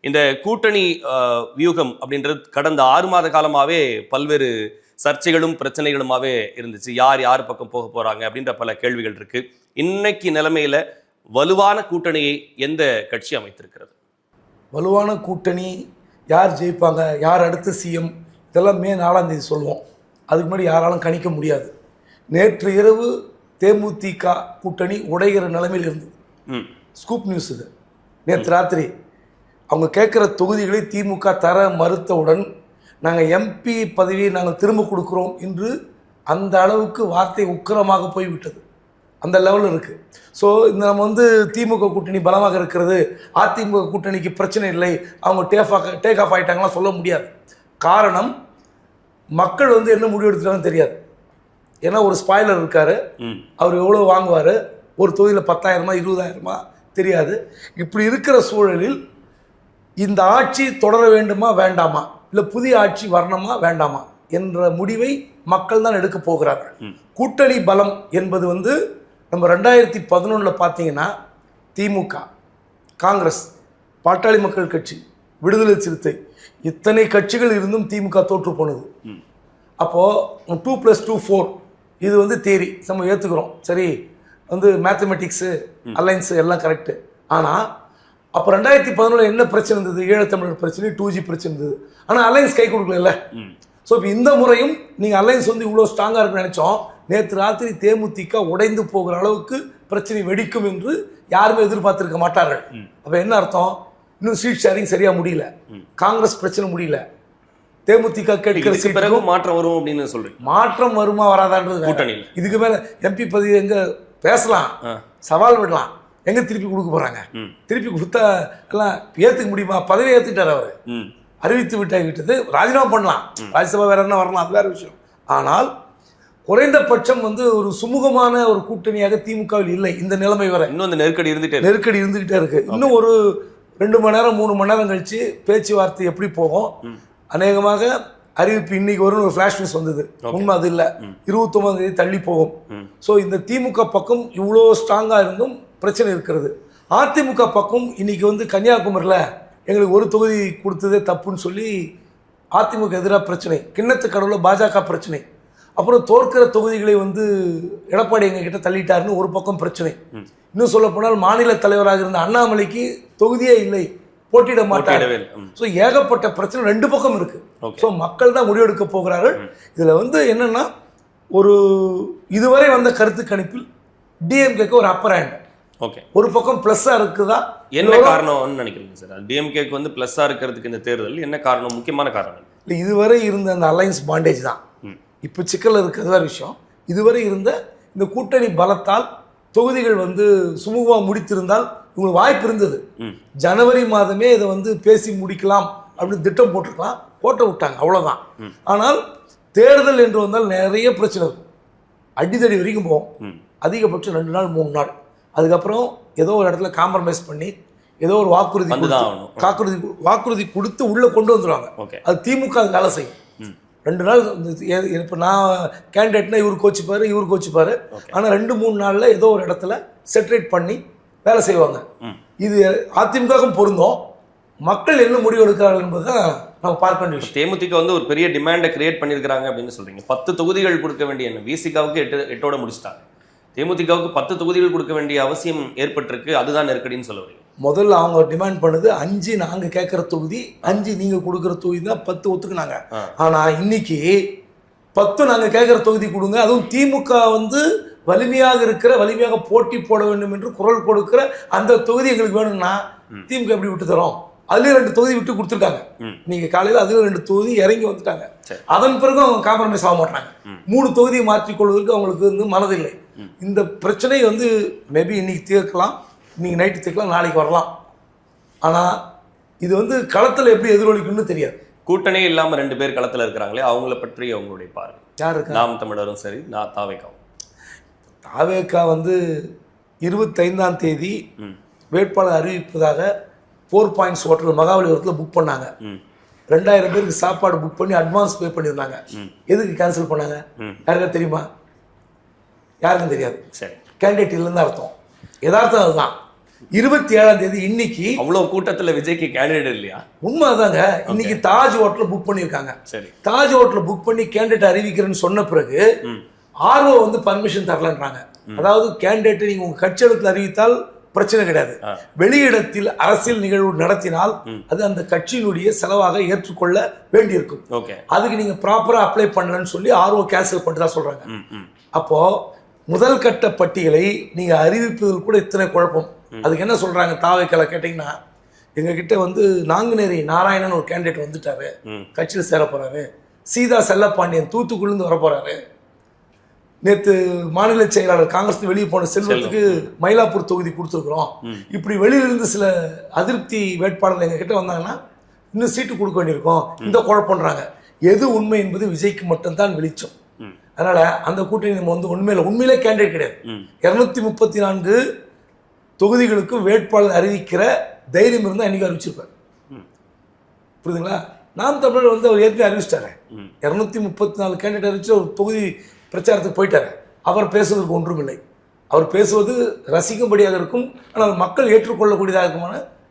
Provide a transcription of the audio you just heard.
இந்த கூட்டணி வியூகம் அப்படின்றது கடந்த 6 மாத காலமாகவே பல்வேறு சர்ச்சைகளும் பிரச்சனைகளுமாவே இருந்துச்சு. யார் யார் பக்கம் போக போறாங்க அப்படின்ற பல கேள்விகள் இருக்கு. இன்னைக்கு நிலைமையில வலுவான கூட்டணியை எந்த கட்சி அமைத்திருக்கிறது? வலுவான கூட்டணி யார் ஜெயிப்பாங்க, யார் அடுத்த சிஎம், இதெல்லாம் மே 4ஆம் தேதி சொல்லுவோம். அதுக்கு முன்னாடி யாராலும் கணிக்க முடியாது. நேற்று இரவு தேமுதிக கூட்டணி உடைகிற நிலைமையில் இருந்தது. ஸ்கூப் நியூஸ் இது. நேற்று ராத்திரி அவங்க கேட்குற தொகுதிகளை திமுக தர மறுத்தவுடன் நாங்கள் எம்பி பதவியை நாங்கள் திரும்ப கொடுக்குறோம் என்று அந்த அளவுக்கு வார்த்தை உக்கிரமாக போய்விட்டது. அந்த லெவலில் இருக்குது. ஸோ இந்த நம்ம திமுக கூட்டணி பலமாக இருக்கிறது, அதிமுக கூட்டணிக்கு பிரச்சனை இல்லை, அவங்க டேக் ஆஃப் ஆகிட்டாங்கலாம் சொல்ல முடியாது. காரணம், மக்கள் என்ன முடிவு எடுத்துட்டாங்கன்னு தெரியாது. ஏன்னா ஒரு ஸ்பாய்லர் இருக்கார், அவர் எவ்வளோ வாங்குவார், ஒரு தொகுதியில் 10,000 20,000 தெரியாது. இப்படி இருக்கிற சூழலில் இந்த ஆட்சி தொடர வேண்டுமா வேண்டாமா, இல்லை புதிய ஆட்சி வரணுமா வேண்டாமா என்ற முடிவை மக்கள் தான் எடுக்க போகிறார்கள். கூட்டணி பலம் என்பது நம்ம 2011 பார்த்தீங்கன்னா திமுக, காங்கிரஸ், பாட்டாளி மக்கள் கட்சி, விடுதலை சிறுத்தை, இத்தனை கட்சிகள் இருந்தும் திமுக தோற்று போனது. அப்போது 2+2 4 இது தியரி நம்ம ஏற்றுக்கிறோம். சரி, மேத்தமெட்டிக்ஸு அலைன்ஸு எல்லாம் கரெக்டு. ஆனால் அப்போ 2011 என்ன பிரச்சனை இருந்தது? ஈழத்தமிழர் பிரச்சனை, 2G பிரச்சனை இருந்தது. ஆனால் அலைன்ஸ் கை கொடுக்கல. ஸோ இப்போ இந்த முறையும் நீங்கள் அலைன்ஸ் இவ்வளோ ஸ்ட்ராங்காக இருக்குன்னு நினச்சோம். நேற்று ராத்திரி தேமுதிக உடைந்து போகிற அளவுக்கு பிரச்சனை வெடிக்கும் என்று யாருமே எதிர்பார்த்திருக்க மாட்டார்கள். அப்போ என்ன அர்த்தம்? இன்னும் சீட் ஷேரிங் சரியாக முடியல, காங்கிரஸ் பிரச்சனை முடியல, தேமுதிக கேட்கிற பிறகு மாற்றம் வரும் அப்படின்னு சொல்றீங்க. மாற்றம் வருமா வராதான்றது கூட்டணியில். இதுக்கு மேலே எம்பி பதவி எங்கே பேசலாம், சவால் விடலாம், எங்கே திருப்பி கொடுக்க போகிறாங்க? திருப்பி கொடுத்தா எல்லாம் ஏற்றுக்க முடியுமா? பதவி ஏற்றுக்கிட்டார் அவர், அறிவித்து விட்டது. ராஜினாமா பண்ணலாம், ராஜ்யசபா வேற என்ன வரலாம், அது வேற விஷயம். ஆனால் குறைந்தபட்சம் ஒரு சுமூகமான ஒரு கூட்டணியாக திமுகவில் இல்லை இந்த நிலைமை வரை. இன்னும் அந்த நெருக்கடி இருந்துகிட்டே இருக்கு. இன்னும் ஒரு 2 மணி நேரம் 3 மணி நேரம் கழிச்சு பேச்சுவார்த்தை எப்படி போகும்? அநேகமாக அறிவிப்பு இன்னைக்கு வரும். ஒரு ஃபிளாஷ் நியூஸ் வந்தது, உண்மை அது இல்லை, 29ஆம் தேதி தள்ளி போகும். ஸோ இந்த திமுக பக்கம் இவ்வளோ ஸ்ட்ராங்காக இருந்தும் பிரச்சனை இருக்கிறது. அதிமுக பக்கம் இன்னைக்கு கன்னியாகுமரியில் எங்களுக்கு ஒரு தொகுதி கொடுத்ததே தப்புன்னு சொல்லி அதிமுக எதிராக பிரச்சனை, கிண்ணத்து கடவுள பாஜக பிரச்சனை, அப்புறம் தோற்கிற தொகுதிகளை எடப்பாடி எங்ககிட்ட தள்ளிட்டாருன்னு ஒரு பக்கம் பிரச்சனை. இன்னும் சொல்ல போனால் மாநில தலைவராக இருந்த அண்ணாமலைக்கு தொகுதியே இல்லை, போட்டியிட மாட்டார். ஸோ ஏகப்பட்ட பிரச்சனை 2 பக்கம் இருக்கு. ஸோ மக்கள் தான் முடிவெடுக்க போகிறார்கள். இதில் என்னன்னா, ஒரு இதுவரை வந்த கருத்து கணிப்பில் டிஎம்கேக்கு ஒரு அப்பர் ஹேண்ட். ஒரு பக்கம் பிளஸ்ஸா இருக்குதா? என்ன காரணம்னு நினைக்கிறீங்க சார்? டிஎம்கேக்கு பிளஸ்ஸா இருக்கிறதுக்கு இந்த தேர்தல் என்ன காரணம்? முக்கியமான காரணம் இல்லை, இதுவரை இருந்த அந்த அலைன்ஸ் பாண்டேஜ் தான். இப்போ சிக்கல் இருக்கிறது வேறு விஷயம். இதுவரை இருந்த இந்த கூட்டணி பலத்தால் தொகுதிகள் சுமூகமாக முடித்திருந்தால் உங்களுக்கு வாய்ப்பு இருந்தது. ஜனவரி மாதமே இதை பேசி முடிக்கலாம் அப்படின்னு திட்டம் போட்டிருக்கலாம், போட்ட விட்டாங்க, அவ்வளோதான். ஆனால் தேர்தல் என்று வந்தால் நிறைய பிரச்சனை இருக்கும், அடிதடி வரைக்கும் போவோம். அதிகபட்சம் 2 நாள் 3 நாள். அதுக்கப்புறம் ஏதோ ஒரு இடத்துல காம்ப்ரமைஸ் பண்ணி ஏதோ ஒரு வாக்குறுதி கொடுத்து உள்ளே கொண்டு வந்துடுவாங்க. அது திமுக வேலை செய்யும். 2 நாள் இப்போ நான் கேண்டிடேட்னா இவர் கோச்சிப்பார். ஆனால் 2-3 நாளில் ஏதோ ஒரு இடத்துல செட்ரேட் பண்ணி வேலை செய்வாங்க. இது அதிமுகவும் பொருந்தும். மக்கள் என்ன முடிவு எடுக்கிறார்கள் என்பதுதான் நம்ம பார்க்க வேண்டிய விஷயம். தேமுதிக ஒரு பெரிய டிமாண்டை கிரியேட் பண்ணியிருக்கிறாங்க அப்படின்னு சொல்றீங்க. 10 தொகுதிகள் கொடுக்க வேண்டிய என்ன விசிகாவுக்கு 8 முடிச்சிட்டாங்க. தேமுதிகவுக்கு 10 தொகுதிகள் கொடுக்க வேண்டிய அவசியம் ஏற்பட்டிருக்கு. அதுதான் நெருக்கடின்னு சொல்ல வரீங்க. முதல்ல அவங்க டிமாண்ட் பண்ணது 5 நாங்கள் கேட்குற தொகுதி, 5 நீங்கள் கொடுக்குற தொகுதி தான் 10 ஒத்துக்குனாங்க. ஆனால் இன்னைக்கு 10 நாங்கள் கேட்குற தொகுதி கொடுங்க, அதுவும் திமுக வலிமையாக போட்டி போட வேண்டும் என்று குரல் கொடுக்கிற அந்த தொகுதி எங்களுக்கு வேணும்னா திமுக எப்படி விட்டு தரோம்? அதுலேயும் 2 தொகுதி விட்டு கொடுத்துருக்காங்க. நீங்கள் காலையில் அதுலேயும் 2 தொகுதி இறங்கி வந்துட்டாங்க. அதன் பிறகு அவங்க காம்ப்ரமைஸ் ஆக மாட்டாங்க. 3 தொகுதியை மாற்றிக்கொள்வதற்கு அவங்களுக்கு மனதில்லை. இந்த பிரச்சனை மேபி இன்னைக்கு தீர்க்கலாம், இன்னைக்கு நைட்டு தீர்க்கலாம், நாளைக்கு வரலாம். ஆனால் இது களத்தில் எப்படி எதிரொலிக்கும்னு தெரியாது. கூட்டணியே இல்லாமல் 2 பேர் களத்தில் இருக்கிறாங்களே, அவங்கள பற்றி அவங்களுடைய பார்வை யாருக்கு? நாம் தமிழரும் சரி, தாவேகா 25ஆம் தேதி வேட்பாளர் அறிவிப்பதாக 4 பாயிண்ட்ஸ் ஹோட்டல் மகாபலிபுரத்தில் புக் பண்ணாங்க. 2000 பேருக்கு சாப்பாடு புக் பண்ணி அட்வான்ஸ் பே பண்ணியிருந்தாங்க. எதுக்கு கேன்சல் பண்ணாங்க? யாருக்கா தெரியுமா? யாருக்கும் தெரியாது. சரி, கேண்டிடேட் இல்லைன்னு அர்த்தம். யதார்த்தம் அதுதான். 27ஆம் தேதி இன்னைக்கு அவ்வளவு கூட்டத்துல விஜய்க்கு கேண்டிடேட் இல்லையா? உண்மைதாங்க. இன்னைக்கு தாஜ் ஹோட்டல புக் பண்ணியிருக்காங்க. சரி. தாஜ் ஹோட்டல புக் பண்ணி கேண்டிடேட் அறிவிக்கிறேன்னு சொன்ன பிறகு ஆர்ஓ வந்து பர்மிஷன் தரலன்றாங்க. அதாவது கேண்டிடேட் நீங்க உங்க கட்சியிடத்தில் அறிவித்தால் பிரச்சனை கிடையாது, வெளியிடத்தில் அரசியல் நிகழ்வு நடத்தினால் அது அந்த கட்சியினுடைய செலவாக ஏற்றுக்கொள்ள வேண்டியிருக்கும். அதுக்கு நீங்க ப்ராப்பரா அப்ளை பண்ணலன்னு சொல்லி ஆர்ஓ கேன்சல் பண்ணிட்டு தான் சொல்றாங்க. அப்போ முதல் கட்ட பட்டியலை நீங்க அறிவிப்பதில் கூட இத்தனை குழப்பம். அதுக்கு என்ன சொல்றாங்க தாவைக்கல கேட்டீங்கன்னா, எங்க கிட்ட வந்து நாங்குநேரி நாராயணன் ஒரு கேண்டிடேட் வந்துட்டாரு, கட்சியில் சேர போறாரு. சீதா செல்லப்பாண்டியன் தூத்துக்குடியிருந்து வர போறாரு. நேற்று மாநில செயலாளர் காங்கிரஸ் வெளியே போன செல்வத்துக்கு மயிலாப்பூர் தொகுதி கொடுத்துருக்குறோம். இப்படி வெளியிலிருந்து சில அதிருப்தி வேட்பாளர்கள் எங்க கிட்ட வந்தாங்கன்னா இன்னும் சீட்டு கொடுக்க வேண்டியிருக்கும். இந்த குழப்பம்ன்றாங்க. எது உண்மை என்பது விஜய்க்கு மட்டும்தான் வெளிச்சம். அதனால அந்த கூட்டணி நம்ம வந்து உண்மையிலே கேண்டிடேட் கிடையாது. 234 தொகுதிகளுக்கும் வேட்பாளர் அறிவிக்கிற தைரியம் இருந்தால் என்னைக்கு அறிவிச்சிருப்பார். புரியுதுங்களா? நாம் தமிழர் வந்து அவர் ஏற்கனவே அறிவிச்சிட்டாரு. 234 கேண்டிடேட் அறிவிச்சு ஒரு தொகுதி பிரச்சாரத்துக்கு போயிட்டாரு. அவர் பேசுவதற்கு ஒன்றும் இல்லை. அவர் பேசுவது ரசிக்கும்படியாக இருக்கும், ஆனால் மக்கள் ஏற்றுக்கொள்ளக்கூடியதாக இருக்குமான